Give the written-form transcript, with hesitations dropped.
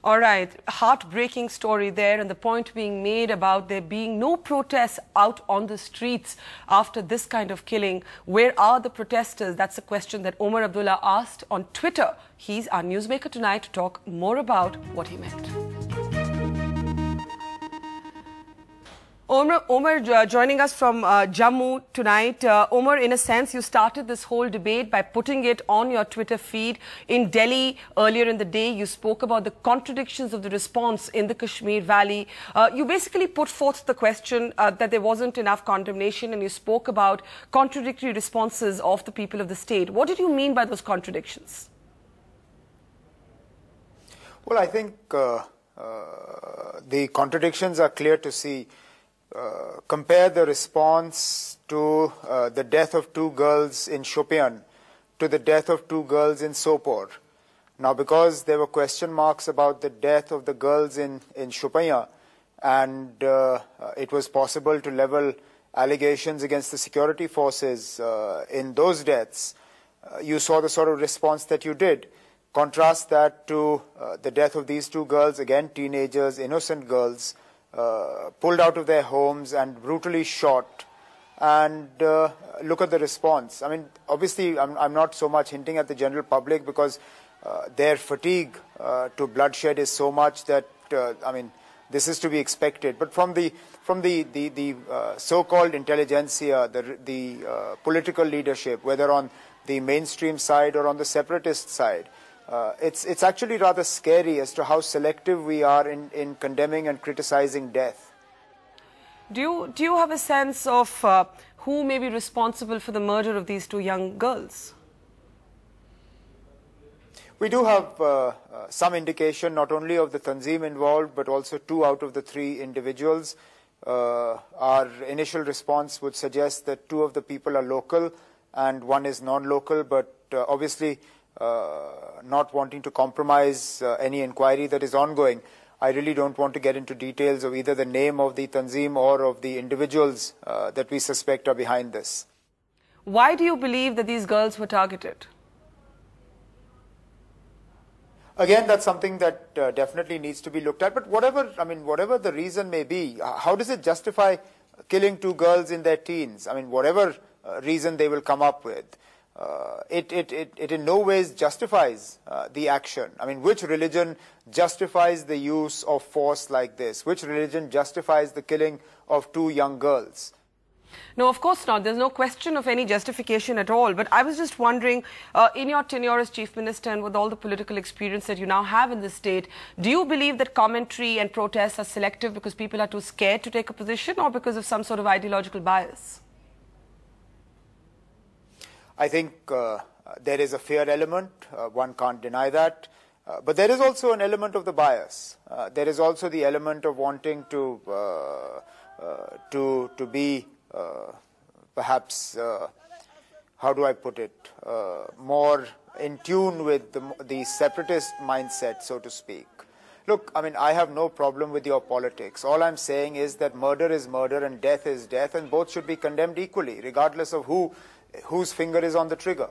All right, heartbreaking story there, and the point being made about there being no protests out on the streets after this kind of killing. Where are the protesters? That's a question that Omar Abdullah asked on Twitter. He's our newsmaker tonight to talk more about what he meant. Omar joining us from Jammu tonight. Omar, in a sense, you started this whole debate by putting it on your Twitter feed. In Delhi, earlier in the day, you spoke about the contradictions of the response in the Kashmir Valley. You basically put forth the question that there wasn't enough condemnation, and you spoke about contradictory responses of the people of the state. What did you mean by those contradictions? Well, I think the contradictions are clear to see. Compare the response to the death of two girls in Shopian to the death of two girls in Sopore. Now, because there were question marks about the death of the girls in Shopian, and it was possible to level allegations against the security forces in those deaths, you saw the sort of response that you did. Contrast that to the death of these two girls, again teenagers, innocent girls, pulled out of their homes and brutally shot, and look at the response. I mean, obviously, I'm not so much hinting at the general public, because their fatigue to bloodshed is so much that, I mean, this is to be expected. But from the so-called intelligentsia, the political leadership, whether on the mainstream side or on the separatist side, it's actually rather scary as to how selective we are in condemning and criticizing death. Do you have a sense of who may be responsible for the murder of these two young girls? We do have some indication not only of the Tanzim involved, but also 2 out of the 3 individuals. Our initial response would suggest that 2 of the people are local and 1 is non-local, but obviously not wanting to compromise any inquiry that is ongoing, I really don't want to get into details of either the name of the Tanzim or of the individuals that we suspect are behind this. Why do you believe that these girls were targeted? Again, that's something that definitely needs to be looked at. But whatever the reason may be, how does it justify killing 2 girls in their teens? I mean, whatever reason they will come up with. It in no ways justifies the action. I mean, which religion justifies the use of force like this? Which religion justifies the killing of 2 young girls? No, of course not. There's no question of any justification at all. But I was just wondering, in your tenure as Chief Minister and with all the political experience that you now have in the state, do you believe that commentary and protests are selective because people are too scared to take a position, or because of some sort of ideological bias? I think there is a fear element. One can't deny that. But there is also an element of the bias. There is also the element of wanting to be perhaps, how do I put it, more in tune with the separatist mindset, so to speak. Look, I mean, I have no problem with your politics. All I'm saying is that murder is murder and death is death, and both should be condemned equally, regardless of whose finger is on the trigger.